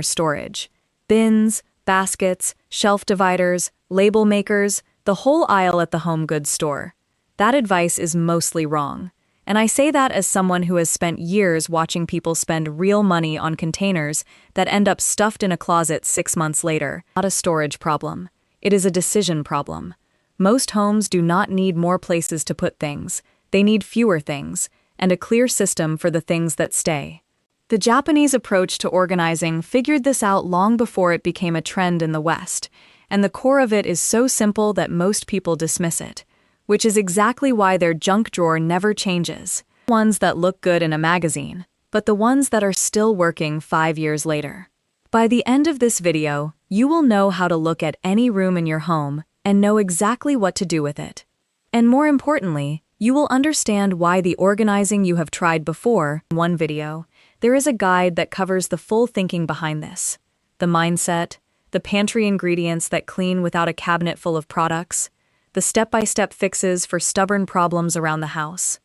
Storage. Bins, baskets, shelf dividers, label makers, the whole aisle at the home goods store. That advice is mostly wrong. And I say that as someone who has spent years watching people spend real money on containers that end up stuffed in a closet 6 months later. Not a storage problem. It is a decision problem. Most homes do not need more places to put things. They need fewer things, and a clear system for the things that stay. The Japanese approach to organizing figured this out long before it became a trend in the West, and the core of it is so simple that most people dismiss it, which is exactly why their junk drawer never changes. Ones that look good in a magazine, but the ones that are still working 5 years later. By the end of this video, you will know how to look at any room in your home and know exactly what to do with it. And more importantly, you will understand why the organizing you have tried before. In one video, there is a guide that covers the full thinking behind this. The mindset, the pantry ingredients that clean without a cabinet full of products, the step-by-step fixes for stubborn problems around the house.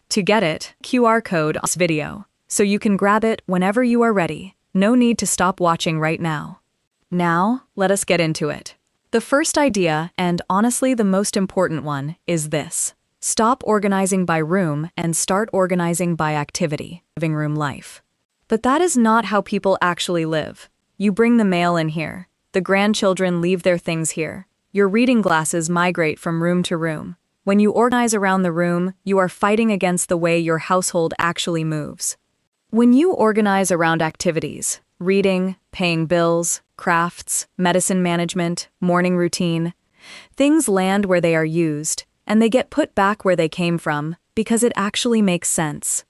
To get it, QR code on this video, so you can grab it whenever you are ready. No need to stop watching right now. Now, let us get into it. The first idea, and honestly the most important one, is this. Stop organizing by room and start organizing by activity. Living room life. But that is not how people actually live. You bring the mail in here. The grandchildren leave their things here. Your reading glasses migrate from room to room. When you organize around the room, you are fighting against the way your household actually moves. When you organize around activities, reading, paying bills, crafts, medicine management, morning routine, things land where they are used, and they get put back where they came from because it actually makes sense.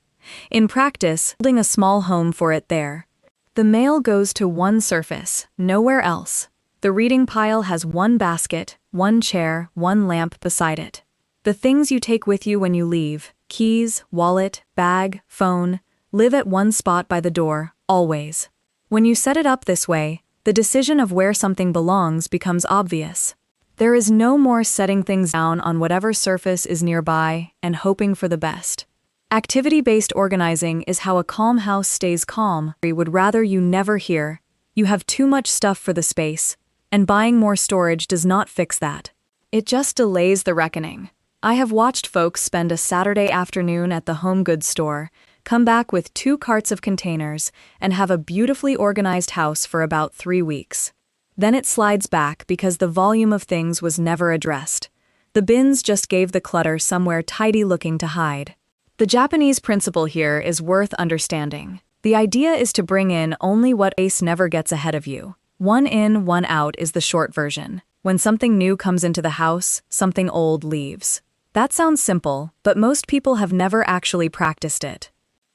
In practice, building a small home for it there. The mail goes to one surface, nowhere else. The reading pile has one basket, one chair, one lamp beside it. The things you take with you when you leave, keys, wallet, bag, phone, live at one spot by the door, always. When you set it up this way, the decision of where something belongs becomes obvious. There is no more setting things down on whatever surface is nearby and hoping for the best. Activity-based organizing is how a calm house stays calm. Would rather you never hear, you have too much stuff for the space, and buying more storage does not fix that. It just delays the reckoning. I have watched folks spend a Saturday afternoon at the home goods store, come back with 2 carts of containers, and have a beautifully organized house for about 3 weeks. Then it slides back because the volume of things was never addressed. The bins just gave the clutter somewhere tidy looking to hide. The Japanese principle here is worth understanding. The idea is to bring in only what ace never gets ahead of you. One in, one out is the short version. When something new comes into the house, something old leaves. That sounds simple, but most people have never actually practiced it.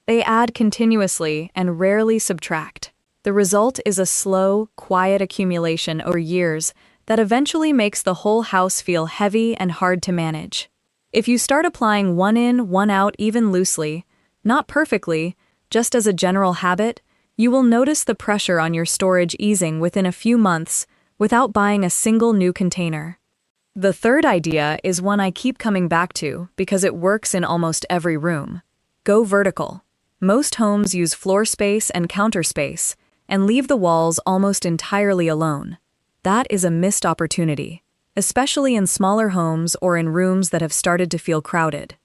They add continuously and rarely subtract. The result is a slow, quiet accumulation over years that eventually makes the whole house feel heavy and hard to manage. If you start applying one in, one out even loosely, not perfectly, just as a general habit, you will notice the pressure on your storage easing within a few months without buying a single new container. The third idea is one I keep coming back to because it works in almost every room. Go vertical. Most homes use floor space and counter space and leave the walls almost entirely alone. That is a missed opportunity, especially in smaller homes or in rooms that have started to feel crowded.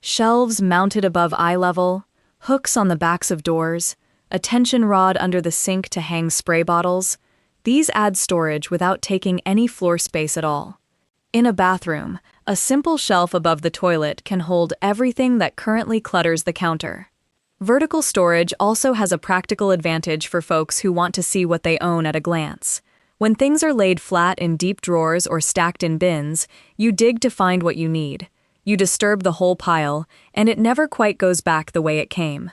Shelves mounted above eye level, hooks on the backs of doors, a tension rod under the sink to hang spray bottles. These add storage without taking any floor space at all. In a bathroom, a simple shelf above the toilet can hold everything that currently clutters the counter. Vertical storage also has a practical advantage for folks who want to see what they own at a glance. When things are laid flat in deep drawers or stacked in bins, you dig to find what you need. You disturb the whole pile, and it never quite goes back the way it came.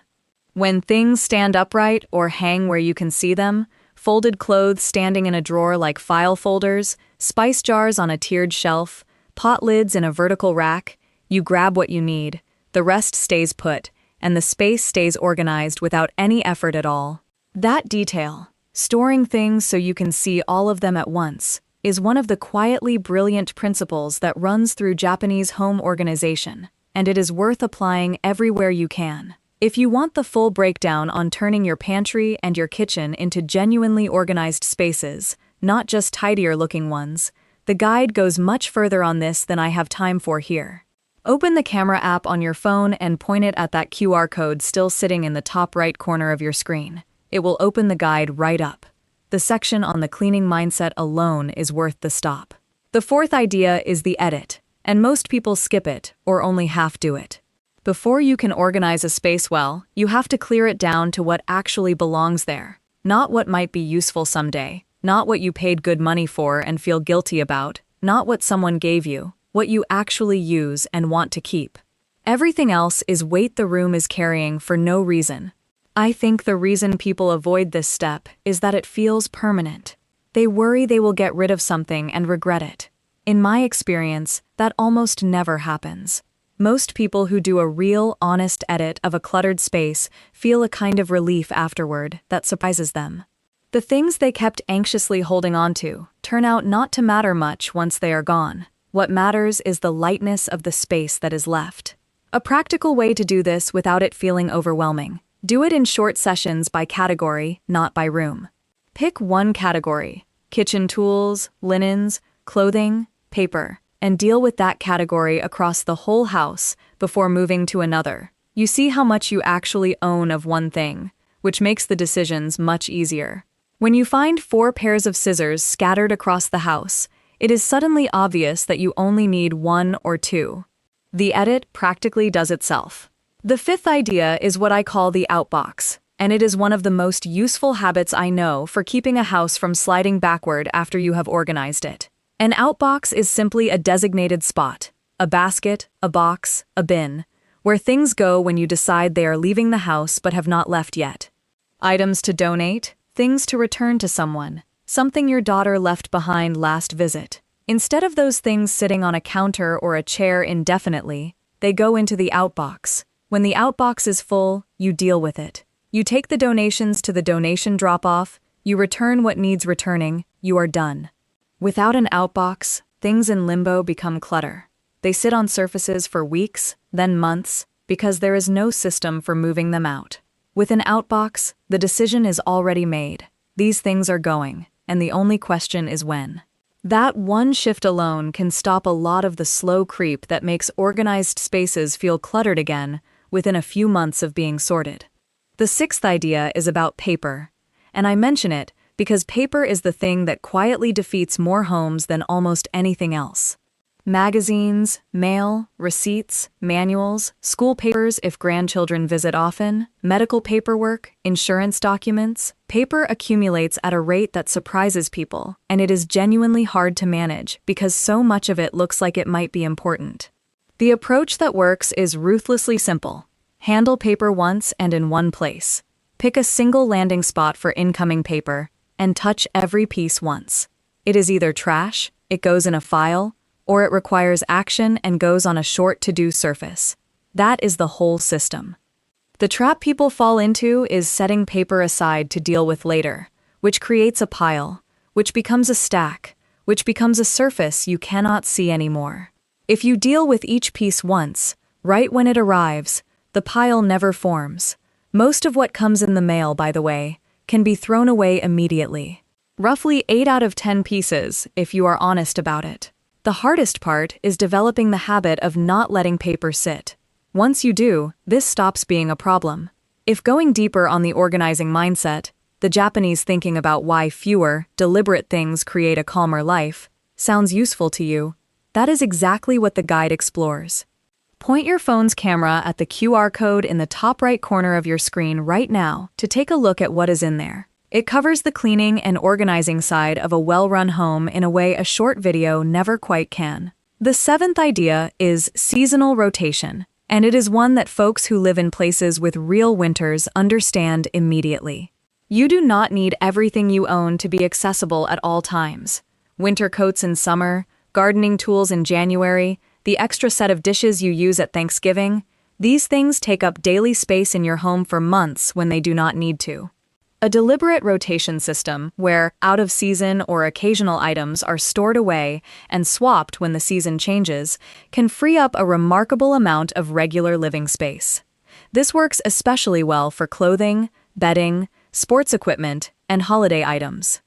When things stand upright or hang where you can see them, folded clothes standing in a drawer like file folders, spice jars on a tiered shelf, pot lids in a vertical rack, you grab what you need, the rest stays put, and the space stays organized without any effort at all. That detail, storing things so you can see all of them at once, is one of the quietly brilliant principles that runs through Japanese home organization, and it is worth applying everywhere you can. If you want the full breakdown on turning your pantry and your kitchen into genuinely organized spaces, not just tidier-looking ones, the guide goes much further on this than I have time for here. Open the camera app on your phone and point it at that QR code still sitting in the top right corner of your screen. It will open the guide right up. The section on the cleaning mindset alone is worth the stop. The fourth idea is the edit, and most people skip it or only half do it. Before you can organize a space well, you have to clear it down to what actually belongs there, not what might be useful someday, not what you paid good money for and feel guilty about, not what someone gave you, what you actually use and want to keep. Everything else is weight the room is carrying for no reason. I think the reason people avoid this step is that it feels permanent. They worry they will get rid of something and regret it. In my experience, that almost never happens. Most people who do a real, honest edit of a cluttered space feel a kind of relief afterward that surprises them. The things they kept anxiously holding on to turn out not to matter much once they are gone. What matters is the lightness of the space that is left. A practical way to do this without it feeling overwhelming. Do it in short sessions by category, not by room. Pick one category: kitchen tools, linens, clothing, paper, and deal with that category across the whole house before moving to another. You see how much you actually own of one thing, which makes the decisions much easier. When you find 4 pairs of scissors scattered across the house, it is suddenly obvious that you only need 1 or 2. The edit practically does itself. The fifth idea is what I call the outbox, and it is one of the most useful habits I know for keeping a house from sliding backward after you have organized it. An outbox is simply a designated spot, a basket, a box, a bin, where things go when you decide they are leaving the house but have not left yet. Items to donate, things to return to someone, something your daughter left behind last visit. Instead of those things sitting on a counter or a chair indefinitely, they go into the outbox. When the outbox is full, you deal with it. You take the donations to the donation drop-off, you return what needs returning, you are done. Without an outbox, things in limbo become clutter. They sit on surfaces for weeks, then months, because there is no system for moving them out. With an outbox, the decision is already made. These things are going, and the only question is when. That one shift alone can stop a lot of the slow creep that makes organized spaces feel cluttered again within a few months of being sorted. The sixth idea is about paper, and I mention it because paper is the thing that quietly defeats more homes than almost anything else. Magazines, mail, receipts, manuals, school papers if grandchildren visit often, medical paperwork, insurance documents. Paper accumulates at a rate that surprises people, and it is genuinely hard to manage because so much of it looks like it might be important. The approach that works is ruthlessly simple. Handle paper once and in one place. Pick a single landing spot for incoming paper, and touch every piece once. It is either trash, it goes in a file, or it requires action and goes on a short to-do surface. That is the whole system. The trap people fall into is setting paper aside to deal with later, which creates a pile, which becomes a stack, which becomes a surface you cannot see anymore. If you deal with each piece once, right when it arrives, the pile never forms. Most of what comes in the mail, by the way, can be thrown away immediately. Roughly 8 out of 10 pieces, if you are honest about it. The hardest part is developing the habit of not letting paper sit. Once you do, this stops being a problem. If going deeper on the organizing mindset, the Japanese thinking about why fewer, deliberate things create a calmer life, sounds useful to you, that is exactly what the guide explores. Point your phone's camera at the QR code in the top right corner of your screen right now to take a look at what is in there. It covers the cleaning and organizing side of a well-run home in a way a short video never quite can. The seventh idea is seasonal rotation, and it is one that folks who live in places with real winters understand immediately. You do not need everything you own to be accessible at all times. Winter coats in summer, gardening tools in January, the extra set of dishes you use at Thanksgiving, these things take up daily space in your home for months when they do not need to. A deliberate rotation system, where out-of-season or occasional items are stored away and swapped when the season changes, can free up a remarkable amount of regular living space. This works especially well for clothing, bedding, sports equipment, and holiday items.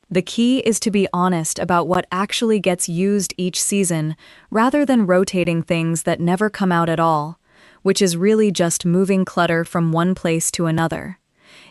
The key is to be honest about what actually gets used each season, rather than rotating things that never come out at all, which is really just moving clutter from one place to another.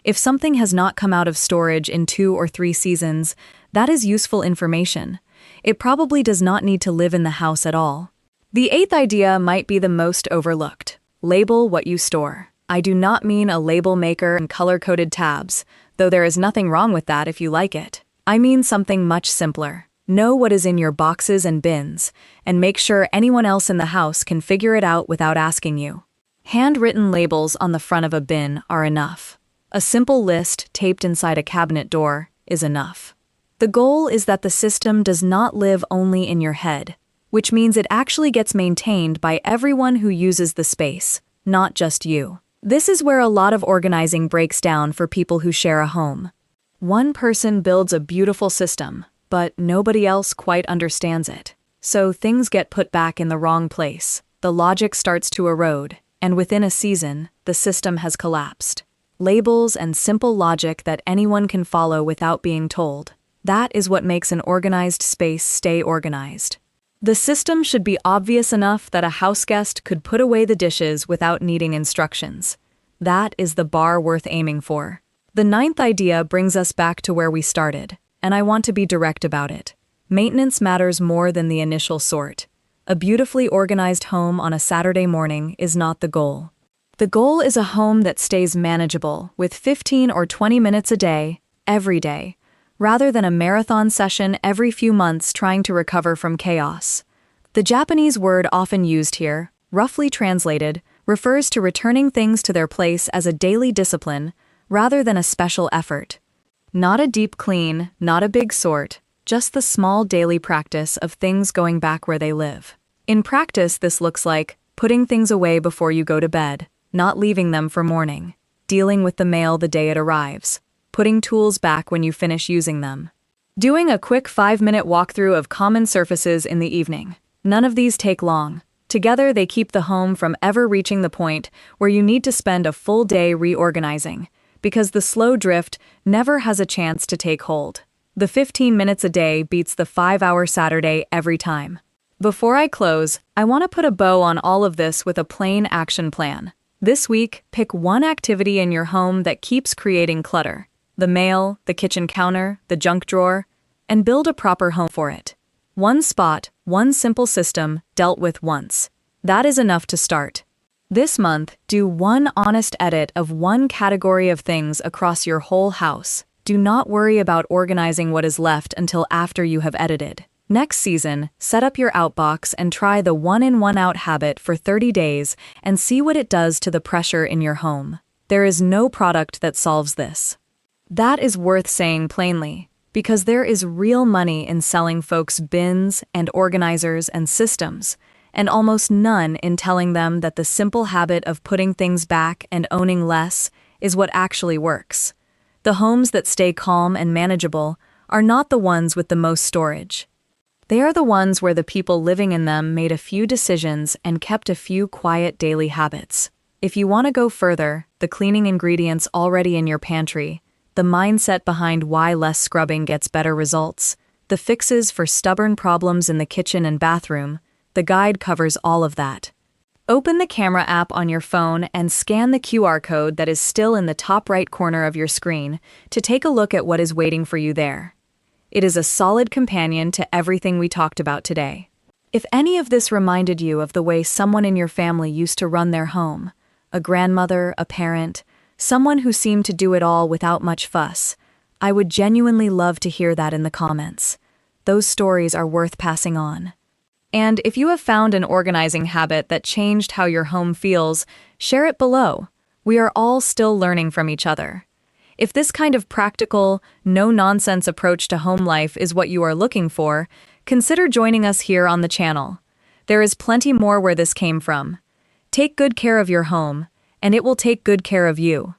If something has not come out of storage in 2 or 3 seasons, that is useful information. It probably does not need to live in the house at all. The 8th idea might be the most overlooked. Label what you store. I do not mean a label maker and color-coded tabs, though there is nothing wrong with that if you like it. I mean something much simpler. Know what is in your boxes and bins, and make sure anyone else in the house can figure it out without asking you. Handwritten labels on the front of a bin are enough. A simple list taped inside a cabinet door is enough. The goal is that the system does not live only in your head, which means it actually gets maintained by everyone who uses the space, not just you. This is where a lot of organizing breaks down for people who share a home. One person builds a beautiful system, but nobody else quite understands it. So things get put back in the wrong place, the logic starts to erode, and within a season, the system has collapsed. Labels and simple logic that anyone can follow without being told. That is what makes an organized space stay organized. The system should be obvious enough that a houseguest could put away the dishes without needing instructions. That is the bar worth aiming for. The 9th idea brings us back to where we started, and I want to be direct about it. Maintenance matters more than the initial sort. A beautifully organized home on a Saturday morning is not the goal. The goal is a home that stays manageable, with 15 or 20 minutes a day, every day, rather than a marathon session every few months trying to recover from chaos. The Japanese word often used here, roughly translated, refers to returning things to their place as a daily discipline, rather than a special effort. Not a deep clean, not a big sort, just the small daily practice of things going back where they live. In practice, this looks like putting things away before you go to bed, not leaving them for morning, dealing with the mail the day it arrives, putting tools back when you finish using them, doing a quick 5-minute walkthrough of common surfaces in the evening. None of these take long. Together, they keep the home from ever reaching the point where you need to spend a full day reorganizing, because the slow drift never has a chance to take hold. The 15 minutes a day beats the 5-hour Saturday every time. Before I close, I want to put a bow on all of this with a plain action plan. This week, pick one activity in your home that keeps creating clutter. The mail, the kitchen counter, the junk drawer, and build a proper home for it. One spot, one simple system, dealt with once. That is enough to start. This month, do one honest edit of one category of things across your whole house. Do not worry about organizing what is left until after you have edited. Next season, set up your outbox and try the one-in, one-out habit for 30 days and see what it does to the pressure in your home. There is no product that solves this. That is worth saying plainly, because there is real money in selling folks bins and organizers and systems, and almost none in telling them that the simple habit of putting things back and owning less is what actually works. The homes that stay calm and manageable are not the ones with the most storage. They are the ones where the people living in them made a few decisions and kept a few quiet daily habits. If you want to go further, the cleaning ingredients already in your pantry, the mindset behind why less scrubbing gets better results, the fixes for stubborn problems in the kitchen and bathroom, the guide covers all of that. Open the camera app on your phone and scan the QR code that is still in the top right corner of your screen to take a look at what is waiting for you there. It is a solid companion to everything we talked about today. If any of this reminded you of the way someone in your family used to run their home, a grandmother, a parent, someone who seemed to do it all without much fuss, I would genuinely love to hear that in the comments. Those stories are worth passing on. And if you have found an organizing habit that changed how your home feels, share it below. We are all still learning from each other. If this kind of practical, no-nonsense approach to home life is what you are looking for, consider joining us here on the channel. There is plenty more where this came from. Take good care of your home, and it will take good care of you.